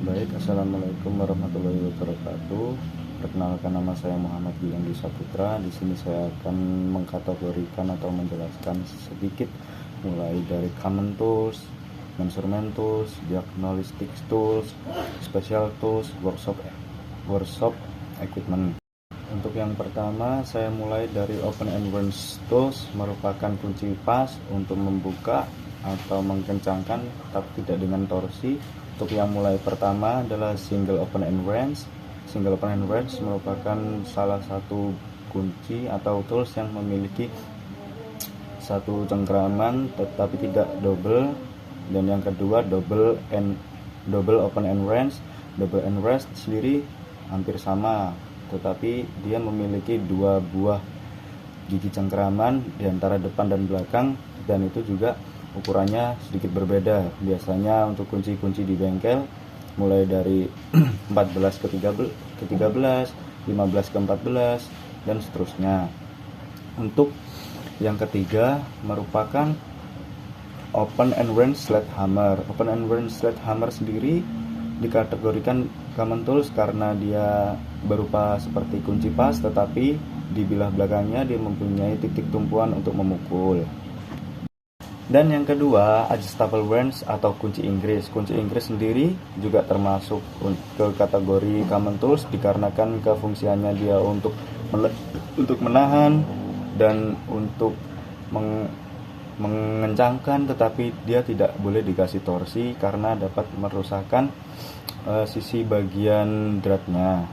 Baik, assalamualaikum warahmatullahi wabarakatuh. Perkenalkan, nama saya Muhammad Gilang Saputra. Di sini saya akan mengkategorikan atau menjelaskan sedikit mulai dari common tools, measurement tools, diagnostic tools, special tools, workshop equipment. Untuk yang pertama, saya mulai dari open entrance tools, merupakan kunci pas untuk membuka atau mengkencangkan tapi tidak dengan torsi. Untuk yang mulai pertama adalah single open end wrench. Single open end wrench merupakan salah satu kunci atau tools yang memiliki satu cengkraman tetapi tidak double. Dan yang kedua double open end wrench. Double end wrench sendiri hampir sama, tetapi dia memiliki dua buah gigi cengkraman di antara depan dan belakang, dan itu juga ukurannya sedikit berbeda. Biasanya untuk kunci-kunci di bengkel mulai dari 14 ke 13, 15 ke 14 dan seterusnya. Untuk yang ketiga merupakan open and wrench sledgehammer. Open and wrench sledgehammer sendiri dikategorikan common tools karena dia berupa seperti kunci pas, tetapi di bilah belakangnya dia mempunyai titik tumpuan untuk memukul. Dan yang kedua, adjustable wrench atau kunci Inggris. Kunci Inggris sendiri juga termasuk ke kategori common tools dikarenakan kefungsiannya dia untuk menahan dan untuk mengencangkan, tetapi dia tidak boleh dikasih torsi karena dapat merusakkan sisi bagian dratnya.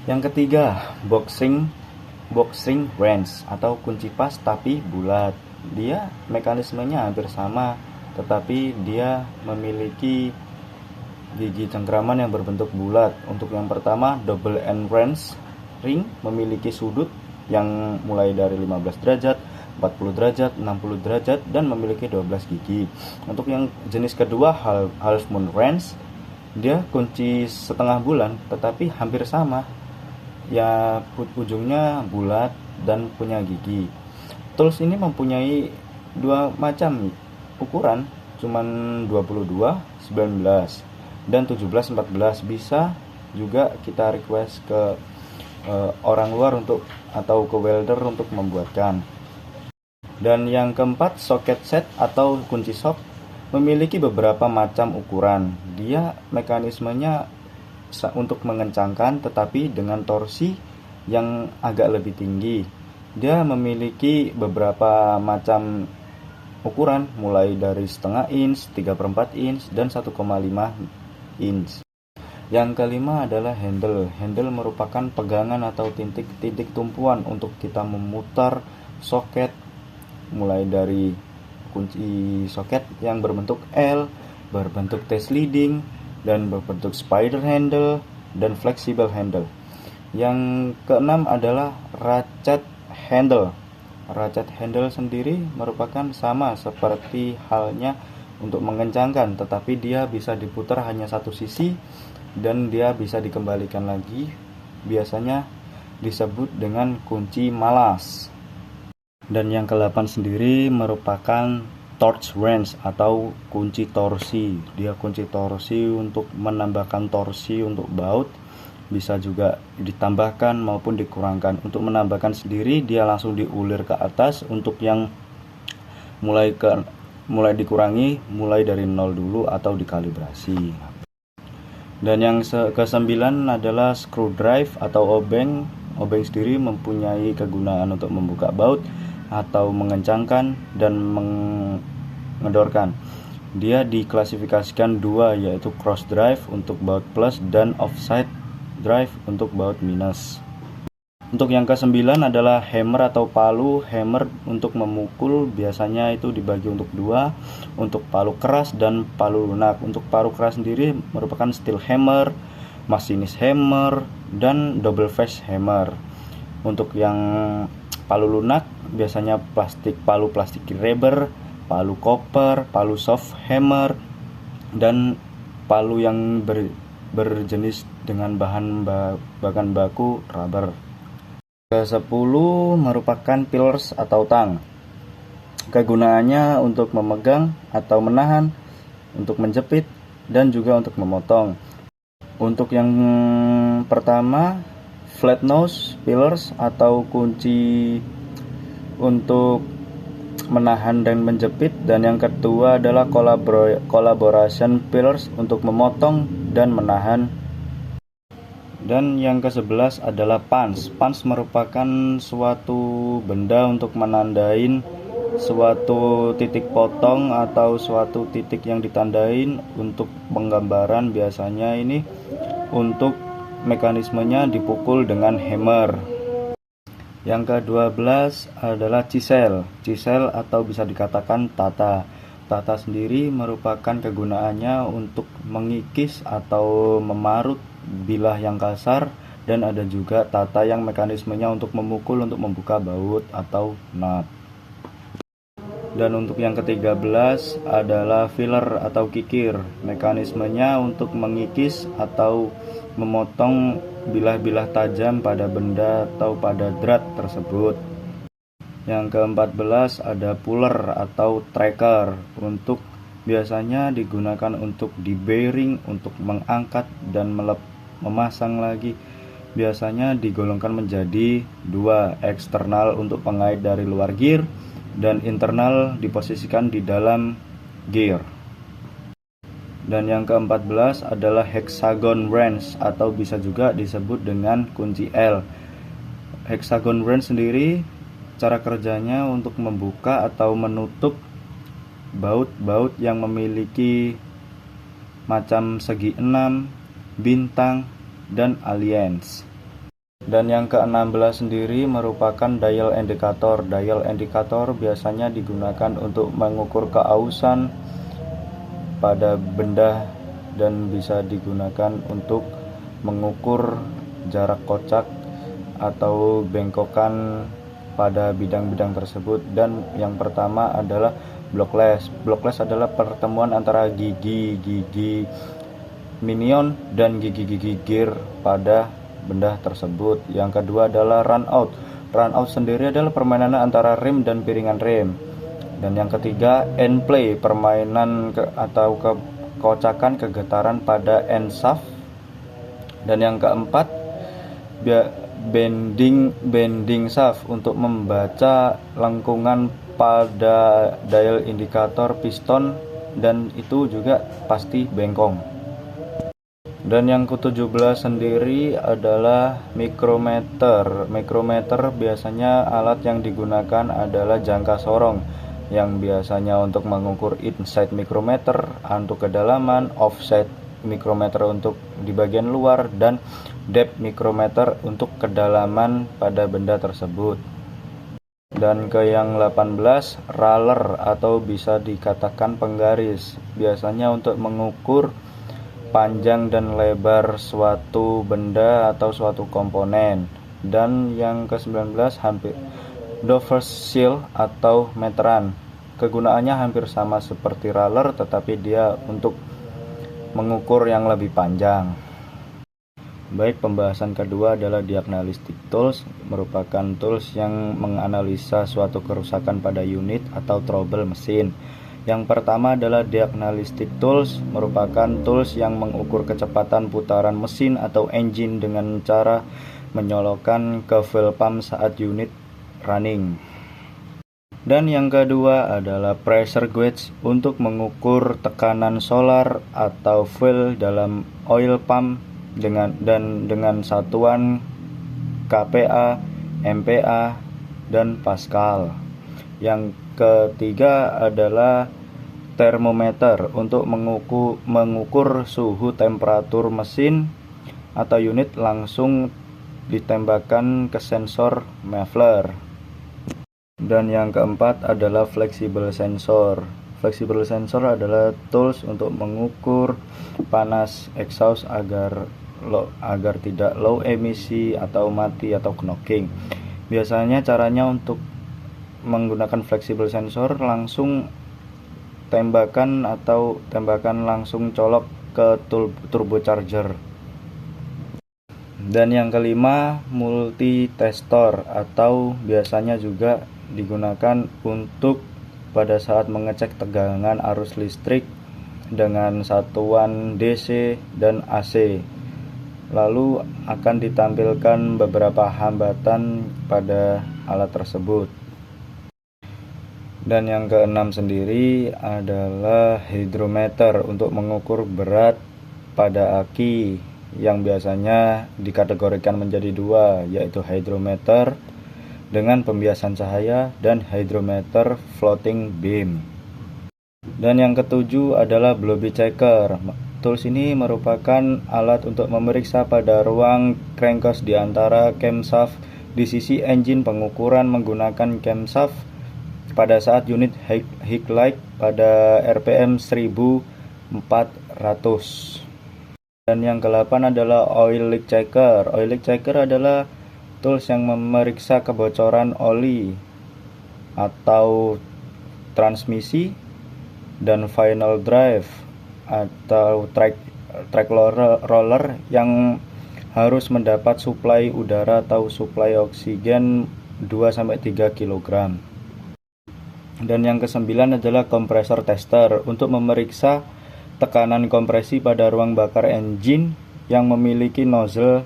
Yang ketiga, boxing wrench atau kunci pas tapi bulat. Dia mekanismenya hampir sama, tetapi dia memiliki gigi cengkraman yang berbentuk bulat. Untuk yang pertama, double end wrench ring memiliki sudut yang mulai dari 15 derajat, 40 derajat, 60 derajat dan memiliki 12 gigi. Untuk yang jenis kedua, half moon wrench, dia kunci setengah bulan tetapi hampir sama. Ya, ujungnya bulat dan punya gigi. Tools ini mempunyai dua macam ukuran, cuman 22, 19 dan 17, 14. Bisa juga kita request ke orang luar untuk atau ke welder untuk membuatkan. Dan yang keempat, socket set atau kunci sok memiliki beberapa macam ukuran. Dia mekanismenya untuk mengencangkan tetapi dengan torsi yang agak lebih tinggi. Dia memiliki beberapa macam ukuran mulai dari setengah inch, 3/4 inch dan 1,5 inch. Yang kelima adalah handle. Handle merupakan pegangan atau titik tumpuan untuk kita memutar soket, mulai dari kunci soket yang berbentuk L, berbentuk T-sliding, dan berbentuk spider handle dan flexible handle. Yang keenam adalah ratchet handle. Ratchet handle sendiri merupakan sama seperti halnya untuk mengencangkan, tetapi dia bisa diputar hanya satu sisi dan dia bisa dikembalikan lagi. Biasanya disebut dengan kunci malas. Dan yang ke-8 sendiri merupakan torch wrench atau kunci torsi. Dia kunci torsi untuk menambahkan torsi untuk baut. Bisa juga ditambahkan maupun dikurangkan. Untuk menambahkan sendiri dia langsung diulir ke atas. Untuk yang mulai dikurangi mulai dari 0 dulu atau dikalibrasi. Dan yang ke-9 adalah screw drive atau obeng. Obeng sendiri mempunyai kegunaan untuk membuka baut atau mengencangkan dan mengedorkan. Dia diklasifikasikan dua, yaitu cross drive untuk baut plus dan offside drive untuk baut minus. Untuk yang ke-9 adalah hammer atau palu. Hammer untuk memukul biasanya itu dibagi untuk dua, untuk palu keras dan palu lunak. Untuk palu keras sendiri merupakan steel hammer, masinis hammer, dan double face hammer. Untuk yang palu lunak biasanya palu plastik rubber, palu copper, palu soft hammer, dan palu yang berjenis dengan bahan baku rubber. Ke-10 merupakan pillars atau tang. Kegunaannya untuk memegang atau menahan, untuk menjepit, dan juga untuk memotong. Untuk yang pertama, flat nose pillars atau kunci untuk menahan dan menjepit, dan yang kedua adalah collaboration pillars untuk memotong dan menahan. Dan yang ke-11 adalah punch. Punch merupakan suatu benda untuk menandain suatu titik potong atau suatu titik yang ditandain untuk penggambaran. Biasanya ini untuk mekanismenya dipukul dengan hammer. Yang ke-12 adalah chisel. Chisel atau bisa dikatakan tata. Tata sendiri merupakan kegunaannya untuk mengikis atau memarut bilah yang kasar, dan ada juga tata yang mekanismenya untuk memukul untuk membuka baut atau nut. Dan untuk yang ke-13 adalah filler atau kikir. Mekanismenya untuk mengikis atau memotong bilah-bilah tajam pada benda atau pada drat tersebut. Yang ke-14 ada puller atau tracker. Untuk biasanya digunakan untuk di-bearing, untuk mengangkat dan memasang lagi. Biasanya digolongkan menjadi dua, eksternal untuk pengait dari luar gear dan internal diposisikan di dalam gear. Dan yang ke-14 adalah hexagon wrench atau bisa juga disebut dengan kunci L. Hexagon wrench sendiri cara kerjanya untuk membuka atau menutup baut-baut yang memiliki macam segi 6, bintang, dan aliens. Dan yang ke-16 sendiri merupakan dial indicator. Dial indicator biasanya digunakan untuk mengukur keausan pada benda dan bisa digunakan untuk mengukur jarak kocak atau bengkokan pada bidang-bidang tersebut. Dan yang pertama adalah blockless. Blockless adalah pertemuan antara gigi-gigi minion dan gigi-gigi gear pada benda tersebut. Yang kedua adalah run out. Run out sendiri adalah permainan antara rem dan piringan rem. Dan yang ketiga end play, permainan atau kekocakan kegetaran pada end shaft. Dan yang keempat bending shaft untuk membaca lengkungan pada dial indikator piston, dan itu juga pasti bengkong. Dan yang ke-17 sendiri adalah micrometer. Micrometer biasanya alat yang digunakan adalah jangka sorong, yang biasanya untuk mengukur inside micrometer untuk kedalaman, offset micrometer untuk di bagian luar, dan depth micrometer untuk kedalaman pada benda tersebut. Dan ke yang 18, ruler atau bisa dikatakan penggaris, biasanya untuk mengukur panjang dan lebar suatu benda atau suatu komponen. Dan yang ke-19 hampir Dover seal atau meteran. Kegunaannya hampir sama seperti ruler, tetapi dia untuk mengukur yang lebih panjang. Baik, pembahasan kedua adalah diagnostic tools, merupakan tools yang menganalisa suatu kerusakan pada unit atau trouble mesin. Yang pertama adalah diagnostic tools, merupakan tools yang mengukur kecepatan putaran mesin atau engine dengan cara menyolokkan ke fuel pump saat unit running. Dan yang kedua adalah pressure gauge untuk mengukur tekanan solar atau fuel dalam oil pump dengan satuan kPa, mPa, dan Pascal. Yang ketiga adalah termometer untuk mengukur suhu temperatur mesin atau unit langsung ditembakkan ke sensor muffler. Dan yang keempat adalah flexible sensor. Flexible sensor adalah tools untuk mengukur panas exhaust agar tidak low emisi atau mati atau knocking. Biasanya caranya untuk menggunakan flexible sensor langsung tembakan langsung colok ke turbocharger. Dan yang kelima, multitestor atau biasanya juga digunakan untuk pada saat mengecek tegangan arus listrik dengan satuan DC dan AC. lalu akan ditampilkan beberapa hambatan pada alat tersebut. Dan yang keenam sendiri adalah hidrometer untuk mengukur berat pada aki, yang biasanya dikategorikan menjadi dua, yaitu hidrometer dengan pembiasan cahaya dan hidrometer floating beam. Dan yang ketujuh adalah Blobby Checker. Tools ini merupakan alat untuk memeriksa pada ruang crankcase di antara camshaft di sisi engine. Pengukuran menggunakan camshaft pada saat unit Higlite pada RPM 1400. Dan yang ke-8 adalah Oil Leak Checker. Oil Leak Checker adalah tools yang memeriksa kebocoran oli atau transmisi dan final drive atau track roller yang harus mendapat suplai udara atau suplai oksigen 2-3 kg. Dan yang ke-9 adalah compressor tester untuk memeriksa tekanan kompresi pada ruang bakar engine yang memiliki nozzle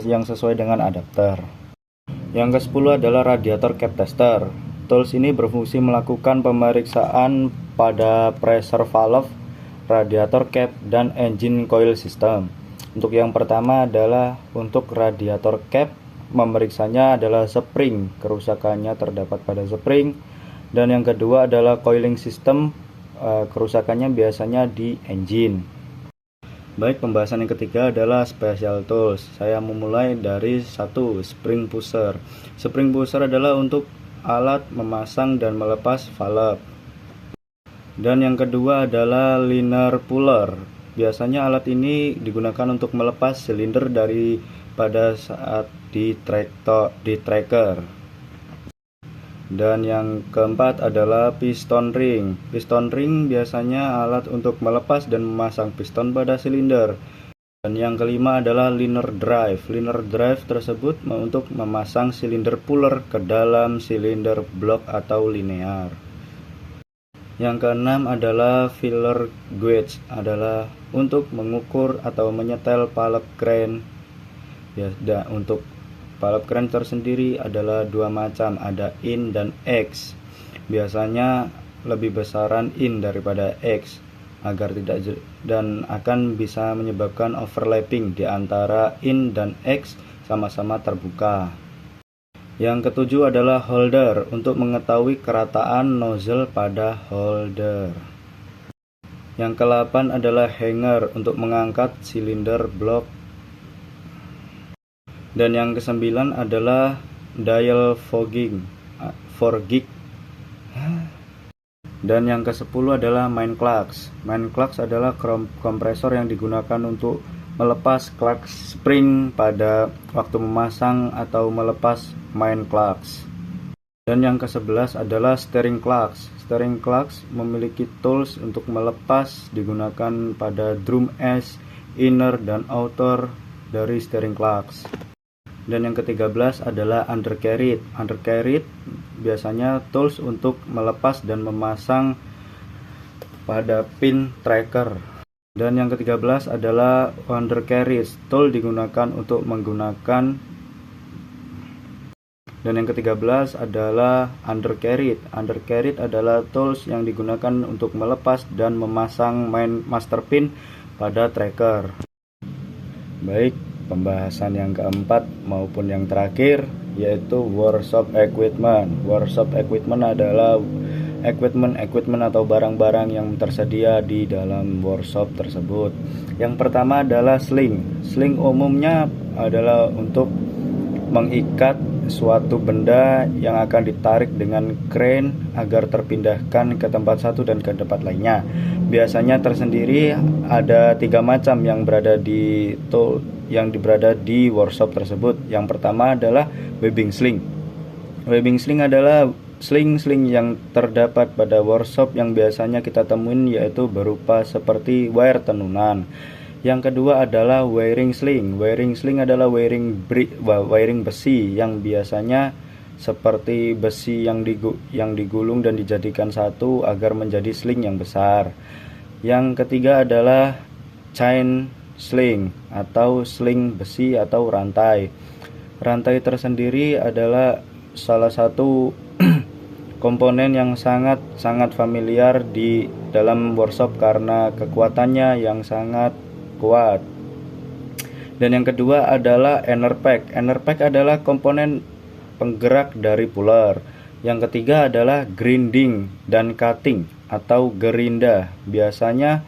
yang sesuai dengan adapter. Yang ke-10 adalah radiator cap tester. Tools ini berfungsi melakukan pemeriksaan pada pressure valve, radiator cap, dan engine coil system. Untuk yang pertama adalah untuk radiator cap, memeriksanya adalah spring, kerusakannya terdapat pada spring. Dan yang kedua adalah coiling system, kerusakannya biasanya di engine. Baik, pembahasan yang ketiga adalah special tools. Saya memulai dari 1, spring pusher. Spring pusher adalah untuk alat memasang dan melepas valve. Dan yang kedua adalah liner puller. Biasanya alat ini digunakan untuk melepas silinder pada saat di tracker. Dan yang keempat adalah piston ring. Piston ring biasanya alat untuk melepas dan memasang piston pada silinder. Dan yang kelima adalah liner drive. Liner drive tersebut untuk memasang silinder puller ke dalam silinder blok atau linear. Yang keenam adalah filler gauge, adalah untuk mengukur atau menyetel palep crane. Ya, untuk palep crane tersendiri adalah dua macam, ada in dan X. Biasanya lebih besaran in daripada X agar tidak dan akan bisa menyebabkan overlapping di antara in dan X sama-sama terbuka. Yang ketujuh adalah holder untuk mengetahui kerataan nozzle pada holder. Yang ke-8 adalah hanger untuk mengangkat silinder blok. Dan yang ke-9 adalah dial fogging. Dan yang ke-10 adalah main clutch. Main clutch adalah kompresor yang digunakan untuk melepas clutch spring pada waktu memasang atau melepas main clutch. Dan yang ke-11 adalah steering clutch. Steering clutch memiliki tools untuk melepas, digunakan pada drum edge, inner dan outer dari steering clutch. Dan yang ke-13 adalah undercarriage. Undercarriage biasanya tools untuk melepas dan memasang pada pin tracker. Dan yang ke-13 adalah undercarriage, tool digunakan untuk menggunakan. Dan yang ke-13 adalah undercarriage. Undercarriage adalah tools yang digunakan untuk melepas dan memasang main master pin pada tracker. Baik, pembahasan yang keempat maupun yang terakhir yaitu workshop equipment. Workshop equipment adalah equipment atau barang-barang yang tersedia di dalam workshop tersebut. Yang pertama adalah sling. Sling umumnya adalah untuk mengikat suatu benda yang akan ditarik dengan crane agar terpindahkan ke tempat satu dan ke tempat lainnya. Biasanya tersendiri ada 3 macam yang berada di workshop tersebut. Yang pertama adalah webbing sling. Webbing sling adalah sling-sling yang terdapat pada workshop yang biasanya kita temuin, yaitu berupa seperti wire tenunan. Yang kedua adalah wiring sling. Wiring sling adalah wiring besi yang biasanya seperti besi yang digulung dan dijadikan satu agar menjadi sling yang besar. Yang ketiga adalah chain sling atau sling besi atau rantai. Rantai tersendiri adalah salah satu komponen yang sangat familiar di dalam workshop karena kekuatannya yang sangat kuat. Dan yang kedua adalah inner pack. Inner pack adalah komponen penggerak dari puller. Yang ketiga adalah grinding dan cutting atau gerinda. Biasanya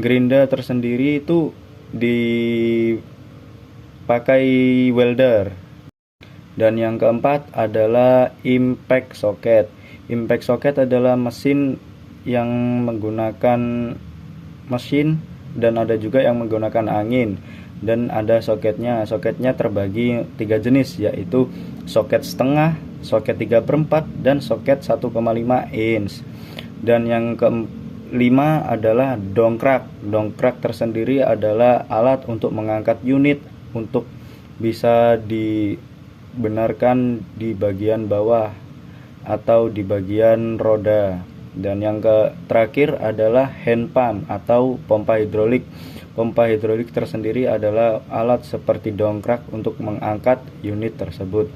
gerinda tersendiri itu dipakai welder. Dan yang keempat adalah impact socket. Impact socket adalah mesin yang menggunakan mesin dan ada juga yang menggunakan angin. Dan ada soketnya. Soketnya terbagi 3 jenis, yaitu soket setengah, soket 3/4, dan soket 1,5 inch. Dan yang kelima adalah dongkrak. Dongkrak tersendiri adalah alat untuk mengangkat unit untuk bisa dibenarkan di bagian bawah atau di bagian roda. Dan yang terakhir adalah hand pump atau pompa hidrolik. Pompa hidrolik tersendiri adalah alat seperti dongkrak untuk mengangkat unit tersebut.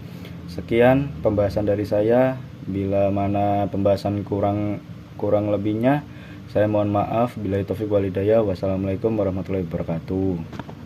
Sekian pembahasan dari saya. Bila mana pembahasan kurang lebihnya, saya mohon maaf. Billahi taufiq wal hidayah. Wassalamualaikum warahmatullahi wabarakatuh.